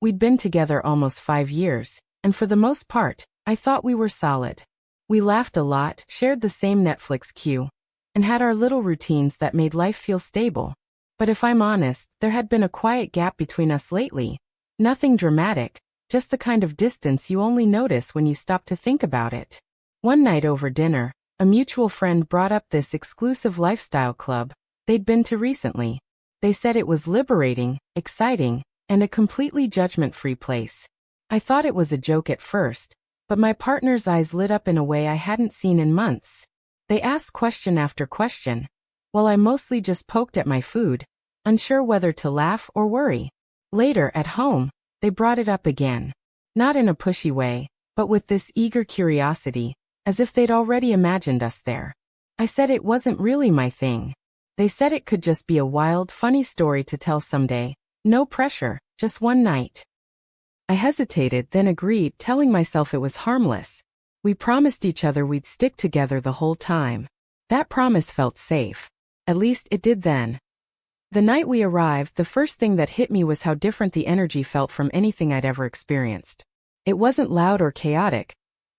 We'd been together almost 5 years, and for the most part, I thought we were solid. We laughed a lot, shared the same Netflix queue, and had our little routines that made life feel stable. But if I'm honest, there had been a quiet gap between us lately. Nothing dramatic, just the kind of distance you only notice when you stop to think about it. One night over dinner, a mutual friend brought up this exclusive lifestyle club they'd been to recently. They said it was liberating, exciting, and a completely judgment-free place. I thought it was a joke at first, but my partner's eyes lit up in a way I hadn't seen in months. They asked question after question, while I mostly just poked at my food, unsure whether to laugh or worry. Later, at home, they brought it up again. Not in a pushy way, but with this eager curiosity, as if they'd already imagined us there. I said it wasn't really my thing. They said it could just be a wild, funny story to tell someday. No pressure, just one night. I hesitated, then agreed, telling myself it was harmless. We promised each other we'd stick together the whole time. That promise felt safe. At least it did then. The night we arrived, the first thing that hit me was how different the energy felt from anything I'd ever experienced. It wasn't loud or chaotic,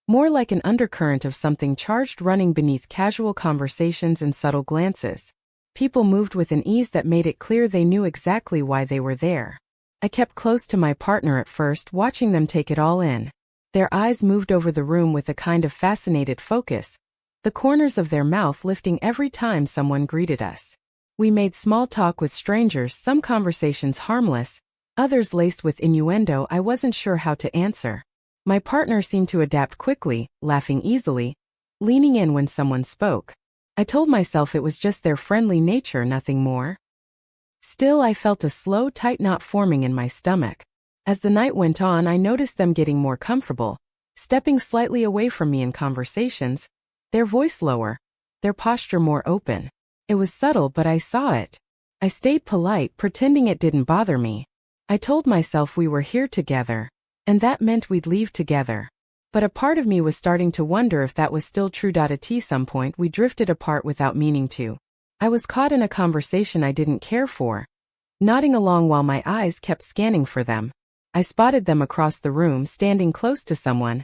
more like an undercurrent of something charged running beneath casual conversations and subtle glances. People moved with an ease that made it clear they knew exactly why they were there. I kept close to my partner at first, watching them take it all in. Their eyes moved over the room with a kind of fascinated focus, the corners of their mouth lifting every time someone greeted us. We made small talk with strangers, some conversations harmless, others laced with innuendo I wasn't sure how to answer. My partner seemed to adapt quickly, laughing easily, leaning in when someone spoke. I told myself it was just their friendly nature, nothing more. Still, I felt a slow, tight knot forming in my stomach. As the night went on, I noticed them getting more comfortable, stepping slightly away from me in conversations, their voice lower, their posture more open. It was subtle, but I saw it. I stayed polite, pretending it didn't bother me. I told myself we were here together, and that meant we'd leave together. But a part of me was starting to wonder if that was still true. At some point we drifted apart without meaning to. I was caught in a conversation I didn't care for, nodding along while my eyes kept scanning for them. I spotted them across the room, standing close to someone,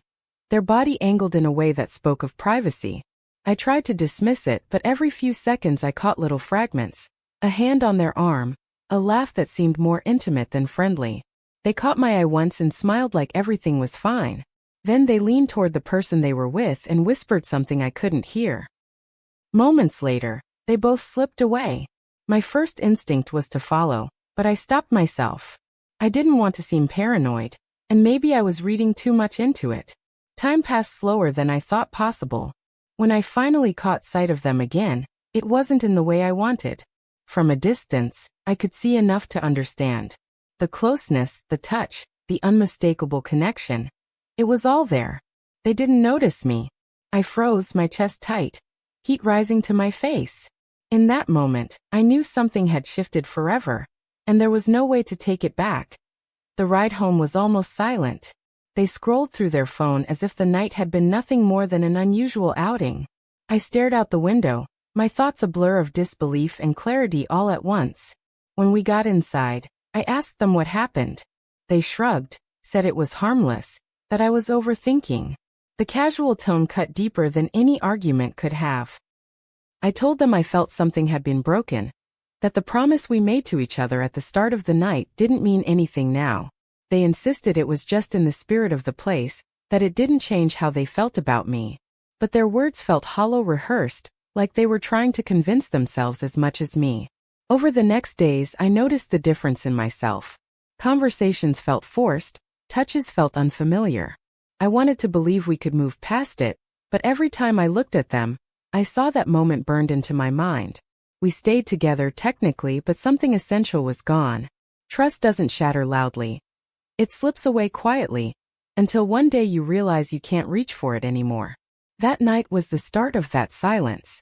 their body angled in a way that spoke of privacy. I tried to dismiss it, but every few seconds I caught little fragments. A hand on their arm, a laugh that seemed more intimate than friendly. They caught my eye once and smiled like everything was fine. Then they leaned toward the person they were with and whispered something I couldn't hear. Moments later, they both slipped away. My first instinct was to follow, but I stopped myself. I didn't want to seem paranoid, and maybe I was reading too much into it. Time passed slower than I thought possible. When I finally caught sight of them again, it wasn't in the way I wanted. From a distance, I could see enough to understand. The closeness, the touch, the unmistakable connection. It was all there. They didn't notice me. I froze, my chest tight, heat rising to my face. In that moment, I knew something had shifted forever, and there was no way to take it back. The ride home was almost silent. They scrolled through their phone as if the night had been nothing more than an unusual outing. I stared out the window, my thoughts a blur of disbelief and clarity all at once. When we got inside, I asked them what happened. They shrugged, said it was harmless, that I was overthinking. The casual tone cut deeper than any argument could have. I told them I felt something had been broken, that the promise we made to each other at the start of the night didn't mean anything now. They insisted it was just in the spirit of the place, that it didn't change how they felt about me. But their words felt hollow, rehearsed, like they were trying to convince themselves as much as me. Over the next days, I noticed the difference in myself. Conversations felt forced, touches felt unfamiliar. I wanted to believe we could move past it, but every time I looked at them, I saw that moment burned into my mind. We stayed together technically, but something essential was gone. Trust doesn't shatter loudly. It slips away quietly, until one day you realize you can't reach for it anymore. That night was the start of that silence.